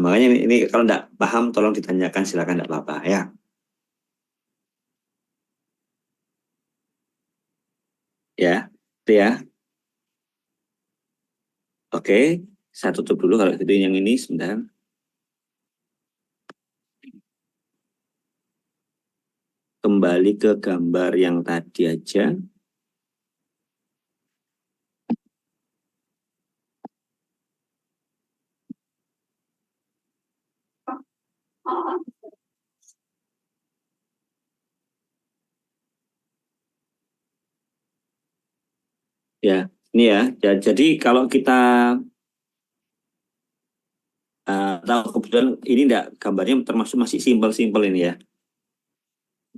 makanya ini kalau tidak paham tolong ditanyakan, silakan, tidak apa-apa ya. Ya, itu ya. Oke, saya tutup dulu kalau gitu yang ini sebentar. Kembali ke gambar yang tadi aja. Ya, ini ya. Jadi kalau kita tahu kebetulan ini enggak, gambarnya termasuk masih simpel-simpel ini ya.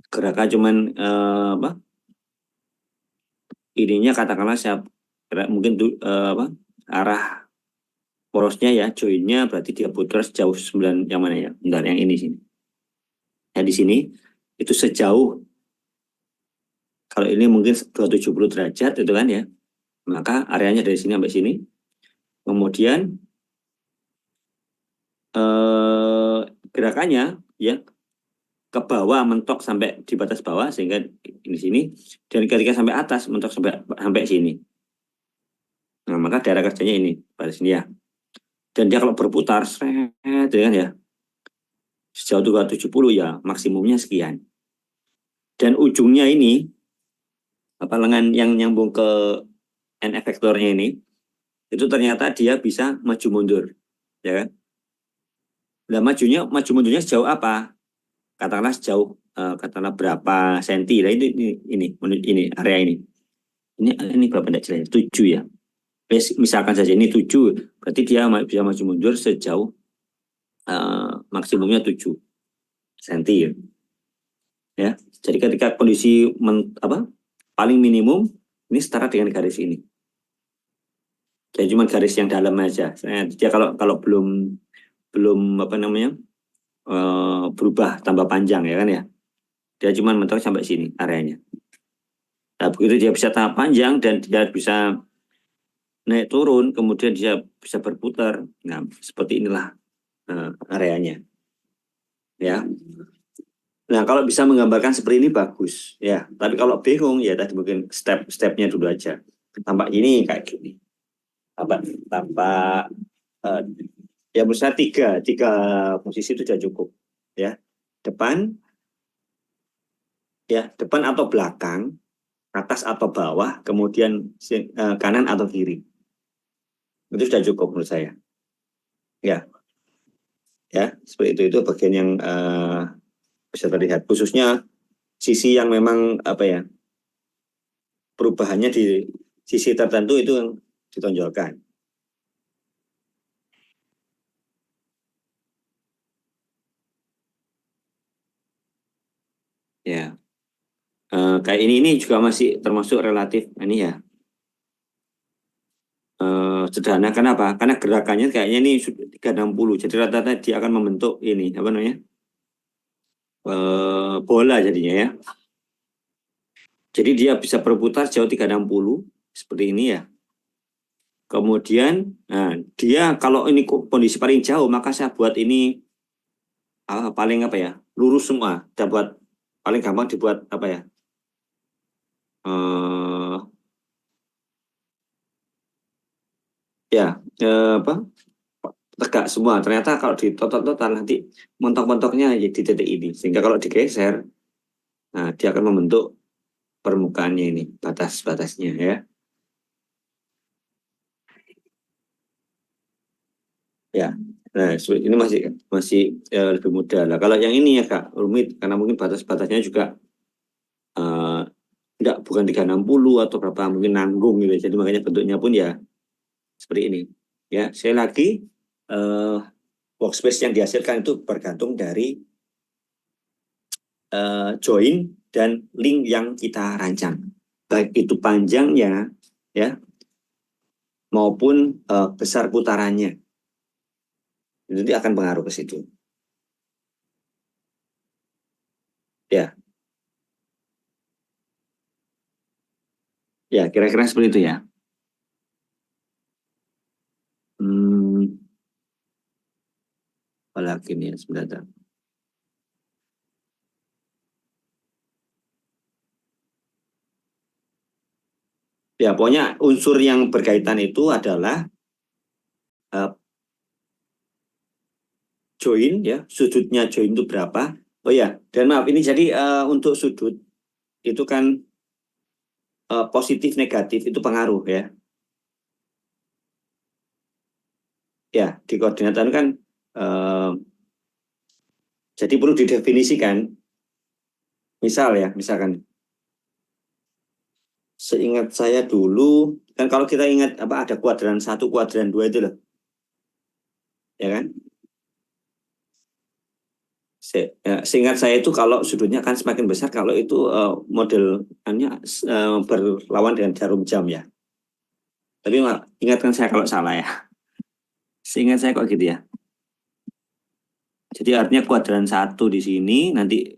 Gerakan cuman apa? Ininya katakanlah saya mungkin apa? Arah porosnya ya, joinnya berarti dia putar sejauh 9 yang mana ya? Bentar, yang ini sini. Ya di sini itu sejauh, kalau ini mungkin 270 derajat itu kan ya. Maka areanya dari sini sampai sini. Kemudian gerakannya ya ke bawah mentok sampai di batas bawah sehingga ini sini, dan ketika sampai atas mentok sampai sini. Nah, maka daerah kerjanya ini pada sini ya. Dan dia kalau berputar seret kan ya sejauh 270 ya maksimumnya sekian. Dan ujungnya ini apa, lengan yang nyambung ke N efektornya ini itu ternyata dia bisa maju mundur ya kan. Nah, maju mundurnya sejauh apa? Katakanlah sejauh katakanlah berapa senti. Nah, ini area ini. Ini berapa, tidak jelas, 7 ya. Misalkan saja ini 7, berarti dia bisa maju mundur sejauh maksimumnya 7 senti ya. Jadi ketika kondisi paling minimum ini setara dengan garis ini. Jadi cuma garis yang dalam aja. Dia kalau belum apa namanya berubah tambah panjang ya kan ya. Dia cuma mentok sampai sini areanya. Nah, begitu dia bisa tambah panjang dan dia bisa naik turun, kemudian dia bisa berputar. Nah, seperti inilah areanya. Ya. Nah, kalau bisa menggambarkan seperti ini bagus, ya. Tapi kalau bingung, ya tadi mungkin step-stepnya dulu aja. Tampak ini kayak gini. Tampak ya menurut saya tiga posisi itu sudah cukup, ya. Depan, ya depan atau belakang, atas atau bawah, kemudian kanan atau kiri. Itu sudah cukup menurut saya. Ya, ya seperti itu bagian yang bisa terlihat. Khususnya sisi yang memang apa ya, perubahannya di sisi tertentu itu yang ditonjolkan. Ya, kayak ini juga masih termasuk relatif ini ya, sederhana. Kenapa? Karena gerakannya kayaknya ini 360, jadi rata-rata dia akan membentuk ini apa namanya, bola jadinya ya. Jadi dia bisa berputar jauh 360 seperti ini ya. Kemudian nah, dia kalau ini kondisi paling jauh, maka saya buat ini paling apa ya, lurus semua. Saya buat paling gampang dibuat apa ya, ya apa, tegak semua. Ternyata kalau di total nanti mentok-mentoknya di titik ini, sehingga kalau digeser, nah dia akan membentuk permukaannya ini, batas-batasnya ya. Ya, nah ini masih masih lebih mudah lah. Kalau yang ini agak rumit karena mungkin batas-batasnya juga enggak, bukan 360 atau berapa, mungkin nanggung gitu. Jadi makanya bentuknya pun ya seperti ini. Ya, sekali lagi workspace yang dihasilkan itu bergantung dari join dan link yang kita rancang. Baik itu panjangnya ya maupun besar putarannya. Itu nanti akan pengaruh ke situ. Ya, ya kira-kira seperti itu ya. Hmm, Walakin ya sebentar. Ya, pokoknya unsur yang berkaitan itu adalah join ya, sudutnya join itu berapa. Oh ya, dan maaf ini jadi untuk sudut itu kan positif negatif itu pengaruh ya. Ya, di koordinat kan eh, jadi perlu didefinisikan. Misal ya, misalkan seingat saya dulu kan kalau kita ingat apa ada kuadran 1, kuadran 2 itu loh. Ya kan? Seingat saya itu kalau sudutnya akan semakin besar kalau itu modelnya berlawan dengan jarum jam ya. Tapi ingatkan saya kalau salah ya. Seingat saya kok gitu ya. Jadi artinya kuadran 1 di sini nanti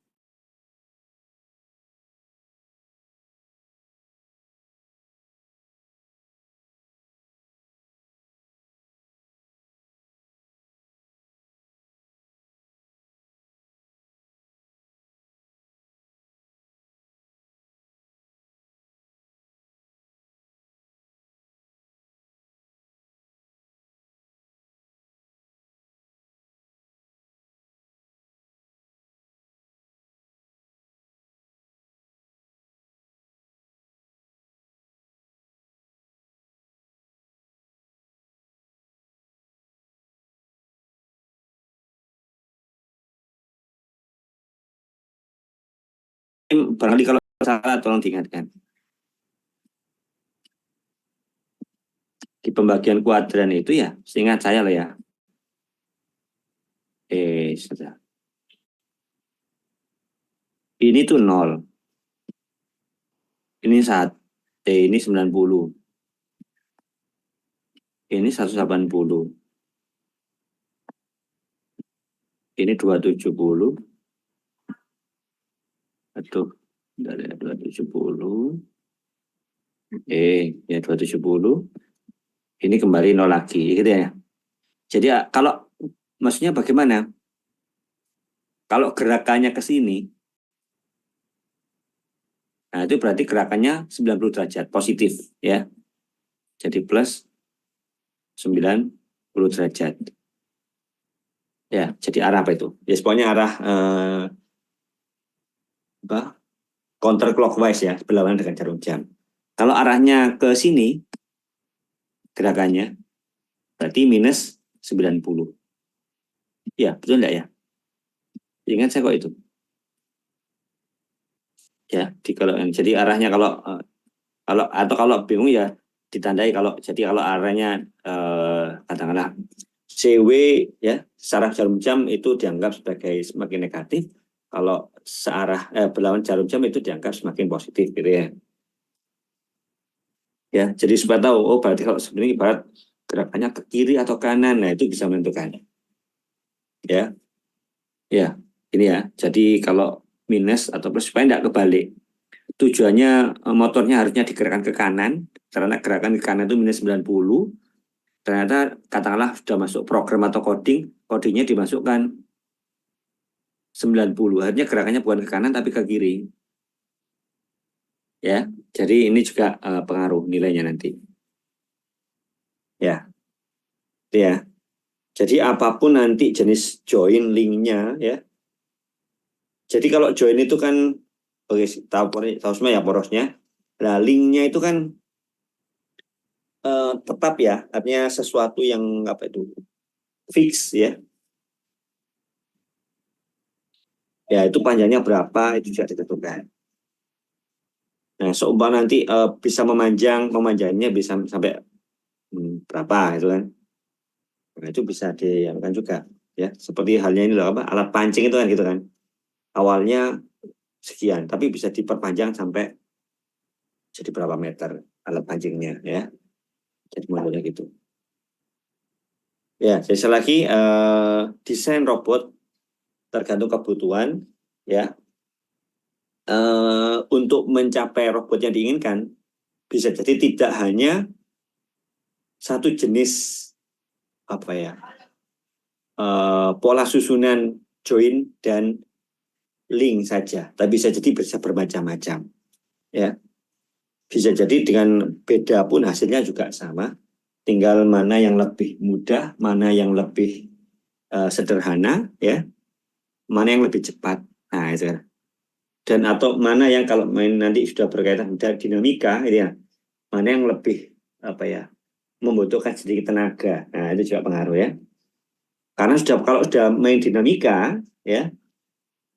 barangkali kalau salah tolong diingatkan. Di pembagian kuadran itu ya, seingat saya loh ya. Sudah. Ini tuh 0. Ini 1. Ini 90. Ini 180. Ini 270. Aduh, dari 270. Ya 270. Ini kembali 0 lagi, gitu ya. Jadi kalau maksudnya bagaimana? Kalau gerakannya ke sini, nah itu berarti gerakannya 90 derajat, positif ya. Jadi plus 90 derajat. Ya, jadi arah apa itu? Ya, pokoknya arah counter clockwise ya, berlawanan dengan jarum jam. Kalau arahnya ke sini, gerakannya berarti minus 90. Ya, betul enggak ya? Ingat saya kok itu. Ya, jadi arahnya kalau bingung ya ditandai kalau arahnya katakanlah CW ya searah jarum jam itu dianggap sebagai semakin negatif, kalau searah berlawan jarum jam itu dianggap semakin positif gitu ya. Ya, jadi supaya tahu oh berarti kalau sebenarnya ibarat gerakannya ke kiri atau kanan, nah itu bisa menentukan. Ya. Ya, ini ya. Jadi kalau minus atau plus supaya tidak kebalik. Tujuannya motornya harusnya digerakkan ke kanan, karena gerakan ke kanan itu minus 90. Ternyata katakanlah sudah masuk program atau codingnya dimasukkan 90. Artinya gerakannya bukan ke kanan tapi ke kiri. Ya, jadi ini juga pengaruh nilainya nanti. Ya, ya. Jadi apapun nanti jenis join linknya ya. Jadi kalau join itu kan oke, tahu semua ya porosnya. Nah, linknya itu kan tetap ya, artinya sesuatu yang apa itu fix ya. Ya itu panjangnya berapa itu juga ditentukan. Nah, seumpama nanti bisa memanjangnya bisa sampai berapa itu kan. Nah, itu bisa dianukan juga ya. Seperti halnya ini loh apa alat pancing itu kan gitu kan. Awalnya sekian, tapi bisa diperpanjang sampai jadi berapa meter alat pancingnya ya. Jadi modelnya gitu. Ya, jadi lagi desain robot tergantung kebutuhan ya. Untuk mencapai robot yang diinginkan bisa jadi tidak hanya satu jenis apa ya pola susunan join dan link saja, tapi bisa jadi bisa bermacam-macam. Ya, bisa jadi dengan beda pun hasilnya juga sama. Tinggal mana yang lebih mudah, mana yang lebih sederhana, ya, mana yang lebih cepat. Nah, itu kan. Dan atau mana yang kalau main nanti sudah berkaitan dengan dinamika, gitu ya, mana yang lebih apa ya, membutuhkan sedikit tenaga. Nah, itu juga pengaruh ya. Karena kalau sudah main dinamika, ya,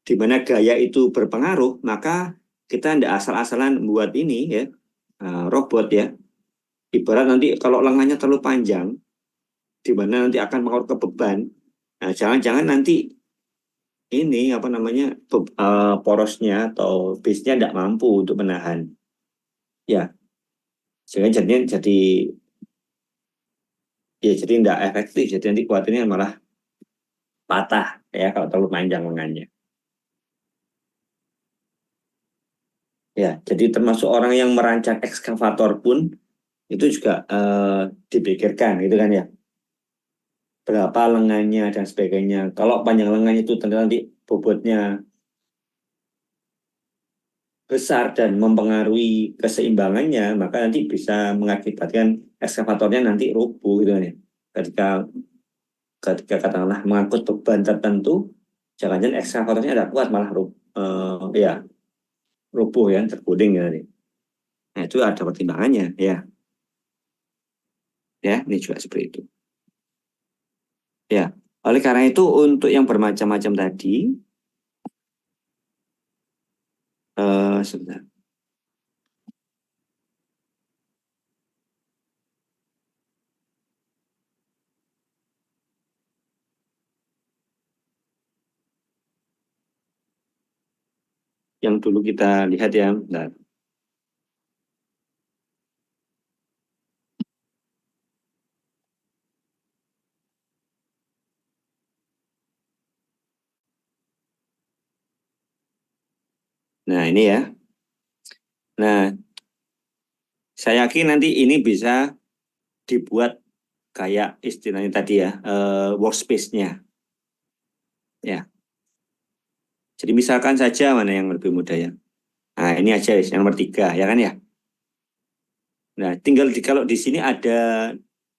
di mana gaya itu berpengaruh, maka kita tidak asal-asalan buat ini ya, robot ya. Ibarat nanti kalau lengannya terlalu panjang, di mana nanti akan mengaruh ke beban. Nah, jangan-jangan nanti ini apa namanya porosnya atau base-nya tidak mampu untuk menahan. Ya, sehingga jadi tidak efektif. Jadi nanti kuatirnya malah patah ya kalau terlalu panjang lengannya. Ya, jadi termasuk orang yang merancang ekskavator pun itu juga dipikirkan gitu kan ya. Berapa lengannya dan sebagainya. Kalau panjang lengannya itu ternyata nanti bobotnya besar dan mempengaruhi keseimbangannya, maka nanti bisa mengakibatkan ekskavatornya nanti rubuh gitu kan ya. Ketika ketika katakanlah mengangkut beban tertentu, jangan-jangan ekskavatornya ada kuat malah ya rubuh ya, terguling ya. Nah, itu ada pertimbangannya ya. Ya, ini juga seperti itu. Ya, oleh karena itu untuk yang bermacam-macam tadi, sebentar. Yang dulu kita lihat ya, bentar. Nah, ini ya. Nah, saya yakin nanti ini bisa dibuat kayak istilahnya tadi ya, workspace-nya. Ya. Jadi misalkan saja mana yang lebih mudah ya. Nah, ini aja yang nomor 3, ya kan ya. Nah, tinggal kalau di sini ada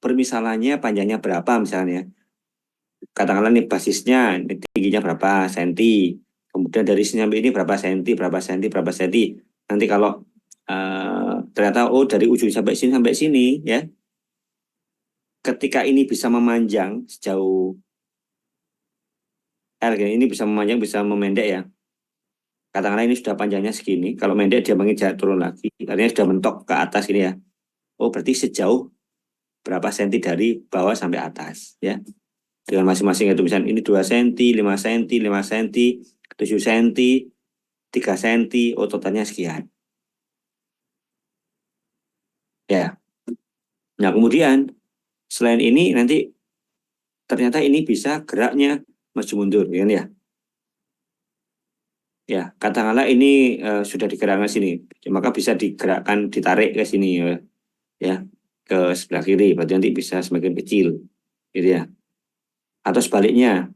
permisalannya panjangnya berapa misalnya. Katakanlah nih basisnya ini tingginya berapa senti. Kemudian dari sini sampai ini berapa senti, berapa senti, berapa senti. Nanti kalau ternyata oh dari ujung sampai sini ya. Ketika ini bisa memanjang sejauh R, ini bisa memanjang, bisa memendek ya. Katakanlah ini sudah panjangnya segini. Kalau pendek dia makin jatuh turun lagi. Artinya sudah mentok ke atas ini ya. Oh berarti sejauh berapa senti dari bawah sampai atas ya. Dengan masing-masing itu misalnya ini 2 senti, 5 senti, 5 senti, 7 senti, 3 senti, oh totalnya sekian. Ya. Nah kemudian selain ini nanti ternyata ini bisa geraknya maju mundur ya kan ya. Ya, katakanlah ini sudah digerakkan sini, maka bisa digerakkan, ditarik ke sini ya, ke sebelah kiri, berarti nanti bisa semakin kecil, gitu ya. Atau sebaliknya,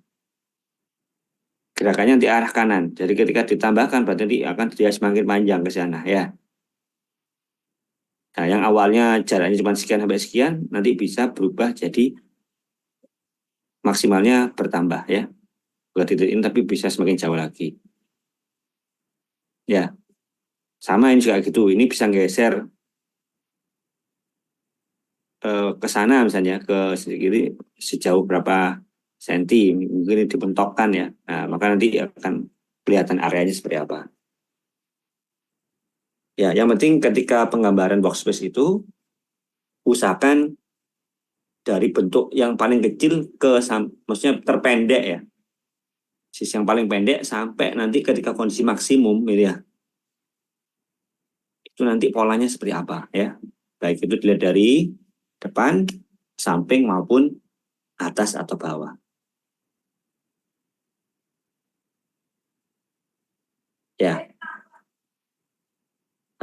gerakannya nanti arah kanan. Jadi ketika ditambahkan, berarti nanti akan dia semakin panjang ke sana ya. Nah, yang awalnya jaraknya cuma sekian sampai sekian, nanti bisa berubah jadi maksimalnya bertambah ya. Buat titik ini tapi bisa semakin jauh lagi. Ya, sama ini juga gitu. Ini bisa geser ke sana misalnya ke kiri sejauh berapa senti mungkin dibentokkan ya. Nah, maka nanti akan kelihatan areanya seperti apa. Ya, yang penting ketika penggambaran workspace itu usahakan dari bentuk yang paling kecil ke maksudnya terpendek ya. Sisi yang paling pendek sampai nanti ketika kondisi maksimum gitu ya. Itu nanti polanya seperti apa ya. Baik itu dilihat dari depan, samping maupun atas atau bawah. Ya,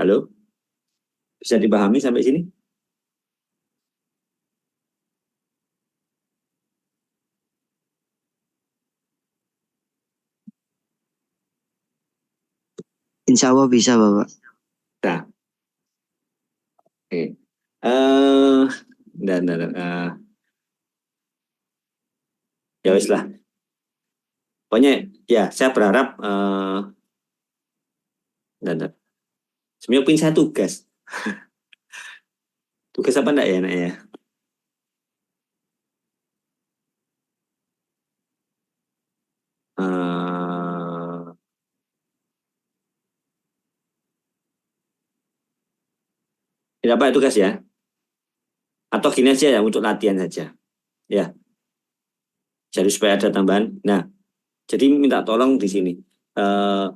halo? Bisa dipahami sampai sini? Insya Allah bisa, Bapak. Nah, oke. Eh, ya wis lah. Pokoknya ya saya berharap dan sebenarnya punya saya tugas. Tugas apa enggak ya, Nak ya? Eh, tidak apa tugas ya? Atau gini aja ya untuk latihan saja. Ya, jadi supaya ada tambahan. Nah, jadi minta tolong di sini. Eh,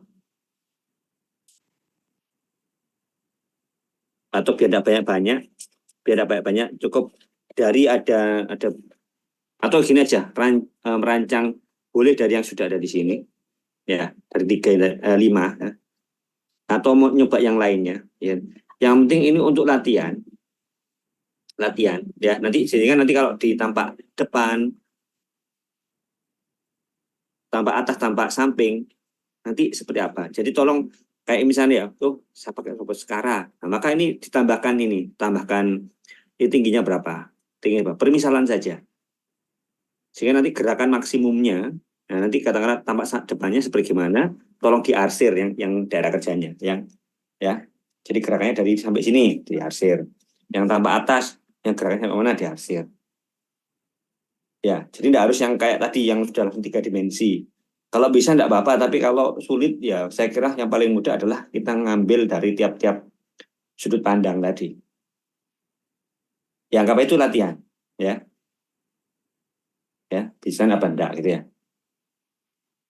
atau biar tidak banyak-banyak, biar tidak banyak-banyak, cukup dari ada atau gini aja, merancang boleh dari yang sudah ada di sini, ya dari tiga lima, ya. Atau mau nyoba yang lainnya. Ya. Yang penting ini untuk latihan, latihan. Ya nanti sehingga nanti kalau di tampak depan, tampak atas, tampak samping, nanti seperti apa. Jadi tolong kayak misalnya ya, tuh saya pakai robot sekarang. Nah, maka ini ditambahkan ini, tambahkan ini tingginya berapa, tingginya berapa. Permisalan saja. Sehingga nanti gerakan maksimumnya, nah nanti katakanlah tampak depannya seperti gimana, tolong diarsir yang daerah kerjanya, yang ya. Jadi gerakannya dari sampai sini diarsir. Yang tampak atas, yang gerakannya sampai mana diarsir. Ya, jadi tidak harus yang kayak tadi yang sudah langsung tiga dimensi. Kalau bisa tidak apa-apa, tapi kalau sulit ya saya kira yang paling mudah adalah kita ngambil dari tiap-tiap sudut pandang tadi. Ya, anggap itu latihan, ya, ya, bisa apa enggak gitu ya.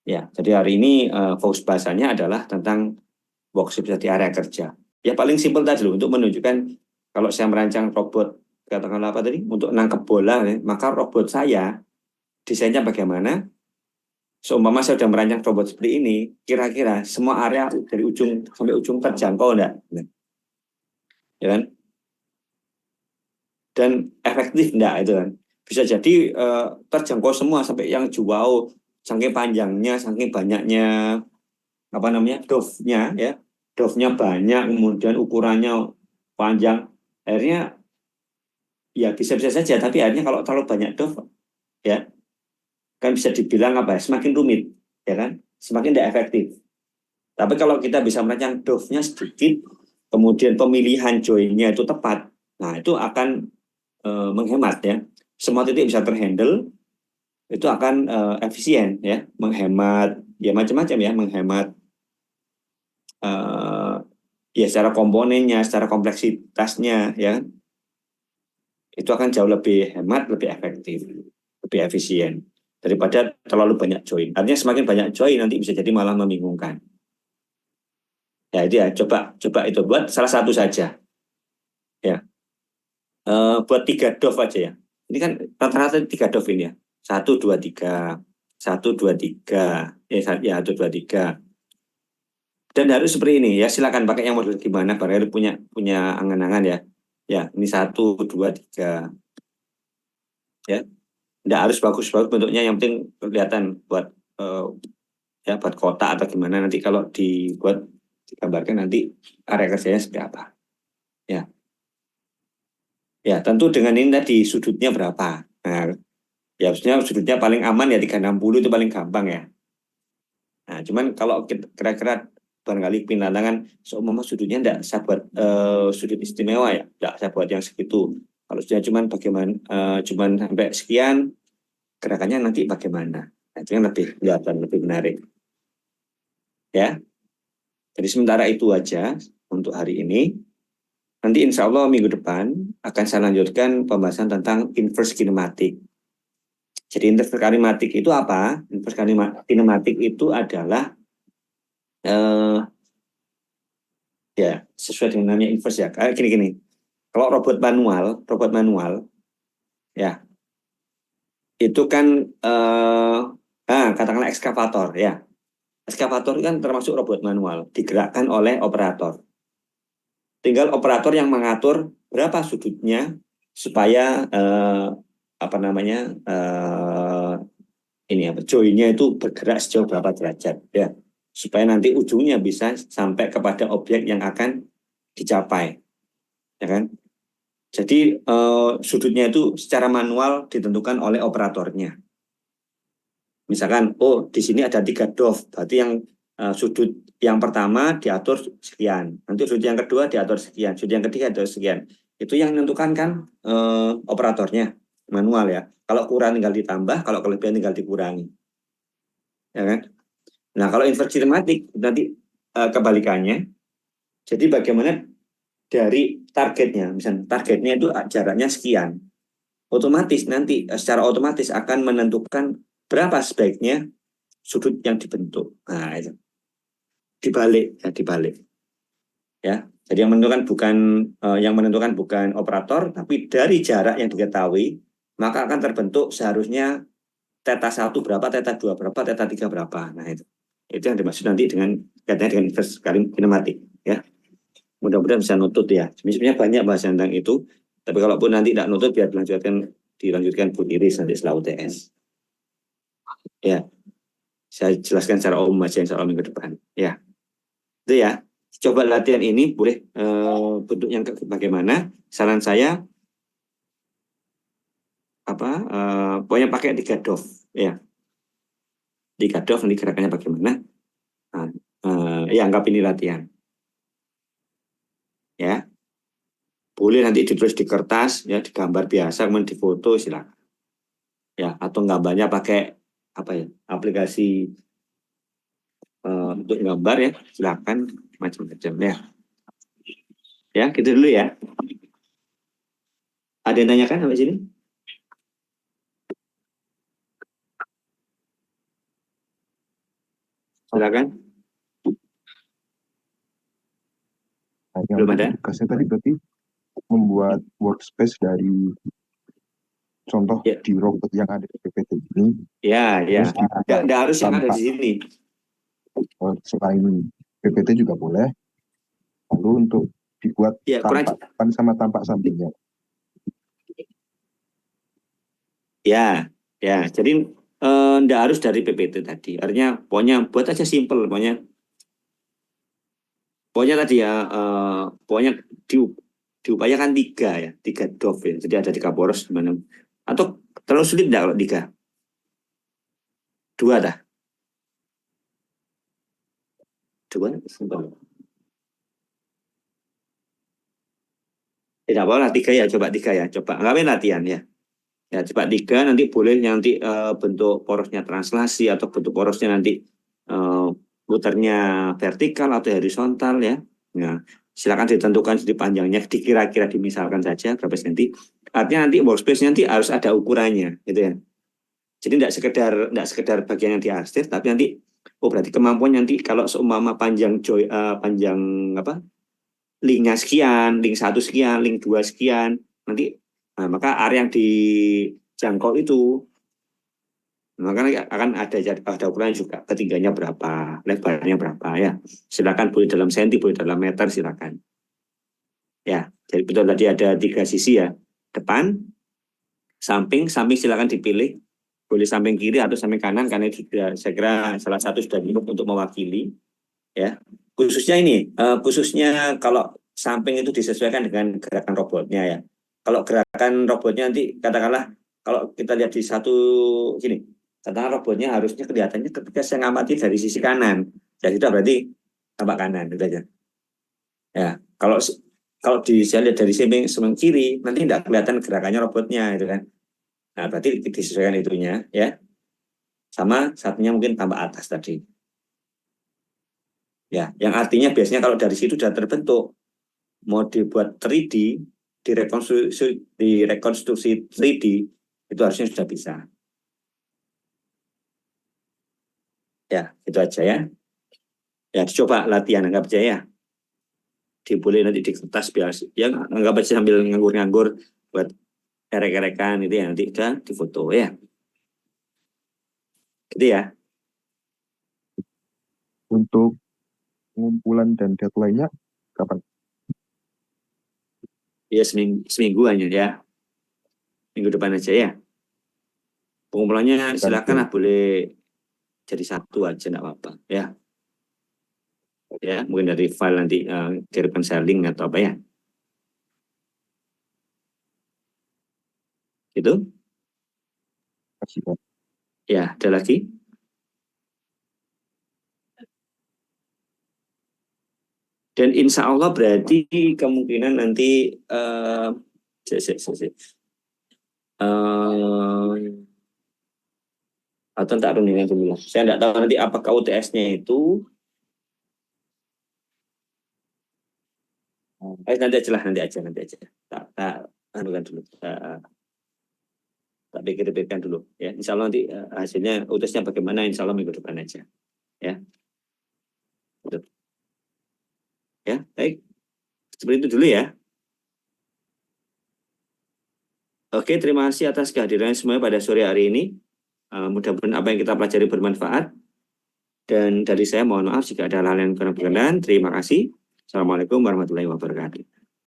Ya, jadi hari ini fokus bahasanya adalah tentang workshop di area kerja. Ya paling simpel tadi loh, untuk menunjukkan kalau saya merancang robot, katakanlah apa tadi, untuk nangkep bola, ya, maka robot saya desainnya bagaimana. Seumpama saya sudah merancang robot seperti ini, kira-kira semua area dari ujung sampai ujung terjangkau enggak? Ya kan? Dan efektif enggak itu kan? Bisa jadi terjangkau semua sampai yang jauh, saking panjangnya, saking banyaknya apa namanya dove-nya ya, dove-nya banyak, kemudian ukurannya panjang, akhirnya ya bisa-bisa saja, tapi akhirnya kalau terlalu banyak dove ya kan bisa dibilang apa ya, semakin rumit ya kan, semakin tidak efektif. Tapi kalau kita bisa merancang dove-nya sedikit, kemudian pemilihan join-nya itu tepat, nah itu akan menghemat ya, semua titik bisa terhandle, itu akan efisien ya, menghemat ya macam-macam ya, menghemat eh, ya secara komponennya, secara kompleksitasnya ya, itu akan jauh lebih hemat, lebih efektif, lebih efisien daripada terlalu banyak join. Artinya semakin banyak join nanti bisa jadi malah membingungkan. Ya itu ya, coba itu buat salah satu saja. Ya, buat tiga dove aja ya. Ini kan rata-rata tiga dove ini ya. Satu dua tiga, satu dua tiga, ya satu dua tiga. Dan harus seperti ini ya. Silakan pakai yang model gimana. Barangkali punya punya angan-angan ya. Ya, ini satu dua tiga. Ya, nggak harus bagus-bagus bentuknya, yang penting kelihatan buat ya buat kotak atau gimana, nanti kalau dibuat digambarkan nanti area kerjanya seperti apa ya. Ya tentu dengan ini tadi sudutnya berapa. Nah ya maksudnya sudutnya paling aman ya 360, itu paling gampang ya. Nah cuman kalau kira-kira barangkali pintangan seumpama sudutnya enggak saya buat sudut istimewa ya, enggak saya buat yang segitu. Kalau sudah cuman bagaimana cuman sampai sekian, gerakannya nanti bagaimana, nah, itu yang lebih kelihatan, lebih menarik ya. Jadi sementara itu aja untuk hari ini. Nanti insya Allah minggu depan akan saya lanjutkan pembahasan tentang inverse kinematik. Jadi inverse kinematik itu apa? Inverse kinematik itu adalah ya sesuai dengan namanya inverse ya. Kayak gini-gini. Kalau robot manual ya itu kan katakanlah ekskavator ya. Ekskavator kan termasuk robot manual, digerakkan oleh operator. Tinggal operator yang mengatur berapa sudutnya supaya apa namanya ini apa joinnya itu bergerak sejauh berapa derajat ya. supaya nanti ujungnya bisa sampai kepada objek yang akan dicapai, ya kan? Jadi sudutnya itu secara manual ditentukan oleh operatornya. Misalkan, oh di sini ada 3 DOF, berarti yang sudut yang pertama diatur sekian, nanti sudut yang kedua diatur sekian, sudut yang ketiga diatur sekian. Itu yang menentukan kan operatornya, manual ya. Kalau kurang tinggal ditambah, kalau kelebihan tinggal dikurangi. Ya kan? Nah, kalau inversi tematik nanti kebalikannya. Jadi bagaimana dari targetnya, misalnya targetnya itu jaraknya sekian, otomatis nanti secara otomatis akan menentukan berapa sebaiknya sudut yang dibentuk. Nah, itu dibalik ya, dibalik. Ya. Jadi yang menentukan bukan operator, tapi dari jarak yang diketahui, maka akan terbentuk seharusnya theta 1 berapa, theta 2 berapa, theta 3 berapa. Nah, itu yang dimaksud nanti dengan katanya dengan inverse kinematik ya. Mudah-mudahan bisa nutut ya. Sebenarnya banyak bahasa tentang itu, tapi kalaupun nanti tidak nutut biar dilanjutkan Bu Iris nanti setelah UTS. Ya, saya jelaskan secara umum aja insya Allah minggu depan. Ya, itu ya. Coba latihan ini boleh bentuknya bagaimana? Saran saya pokoknya pakai 3 DOF ya. 3 DOF nanti gerakannya bagaimana? Nah, ya anggap ini latihan. Ya. Boleh nanti ditulis di kertas ya, digambar biasa kemudian difoto silakan. Ya, atau gambarnya pakai apa ya? Aplikasi untuk gambar ya, silakan macam-macam ya. Ya, gitu dulu ya. Ada yang tanyakan sampai sini? Silakan. Belum ada? Tugasnya tadi berarti membuat workspace dari contoh ya. Di robot yang ada di PPT ini. Ya, ya. Tidak harus yang ada di sini. Selain PPT juga boleh. Lalu untuk dibuat ya, tampakan sama tampak sampingnya. Ya, ya. Jadi tidak harus dari PPT tadi. Artinya pokoknya buat aja simple. Pokoknya tadi ya, pokoknya diupayakan 3 ya, 3 DOF ya. Jadi ada 3 poros gimana? Atau terlalu sulit tidak kalau 3? 2 dah. 2 simple. Tidak apa-apa 3 ya, coba 3 ya, coba anggapin latihan ya. Ya coba 3 nanti boleh nanti bentuk porosnya translasi atau bentuk porosnya nanti putarnya vertikal atau horizontal ya. Nah, silakan ditentukan di panjangnya, dikira-kira dimisalkan saja berapa senti. Artinya nanti workspace nanti harus ada ukurannya, gitu ya. Jadi tidak sekedar bagian yang diarsir, tapi nanti berarti kemampuan nanti kalau seumpama panjang linknya sekian, link 1 sekian, link 2 sekian, nanti maka area yang dijangkau itu maka akan ada ukuran juga, ketinggiannya berapa, lebarnya berapa ya. Silakan boleh dalam senti, boleh dalam meter, silakan. Ya, jadi betul tadi ada 3 sisi ya. Depan, samping silakan dipilih. Boleh samping kiri atau samping kanan karena saya kira salah satu sudah cukup untuk mewakili ya. Khususnya kalau samping itu disesuaikan dengan gerakan robotnya ya. Kalau gerakan robotnya nanti katakanlah kalau kita lihat di satu sini, katakanlah robotnya harusnya kelihatannya ketika saya ngamati dari sisi kanan, jadi itu berarti tampak kanan gitu aja. Ya, kalau saya lihat dari samping kiri nanti tidak kelihatan gerakannya robotnya itu kan. Nah, berarti disesuaikan itunya ya. Sama satunya mungkin tambah atas tadi. Ya, yang artinya biasanya kalau dari situ sudah terbentuk mau dibuat 3D, direkonstruksi 3D itu harusnya sudah bisa. Ya, itu aja ya. Ya, dicoba latihan anggap aja ya. Boleh nanti di kertas biar ya anggap aja sambil nganggur-nganggur buat erek-erekan itu ya nanti udah difoto ya. Gitu ya. Untuk pengumpulan dan deadline-nya kapan? Ya seminggu hanya ya. Minggu depan aja ya. Pengumpulannya silakan lah boleh jadi 1 aja enggak apa-apa ya. Ya, mungkin dari file nanti kirimkan saya link atau apa ya. Gitu. Kasih, Pak. Ya, ada lagi? Dan insya Allah berarti kemungkinan nanti atau tak rundingnya dulu lah. Saya tidak tahu nanti apakah UTS-nya itu nanti aja lah, nanti aja. Tak anukan dulu. Tak pikir-pikirkan dulu ya. Insya Allah nanti hasilnya UTS-nya bagaimana, insya Allah minggu depan aja. Ya. Betul. Ya, baik. Seperti itu dulu ya. Oke, terima kasih atas kehadirannya semuanya pada sore hari ini. Mudah-mudahan apa yang kita pelajari bermanfaat. Dan dari saya mohon maaf jika ada hal-hal yang kurang berkenan. Terima kasih. Assalamualaikum warahmatullahi wabarakatuh.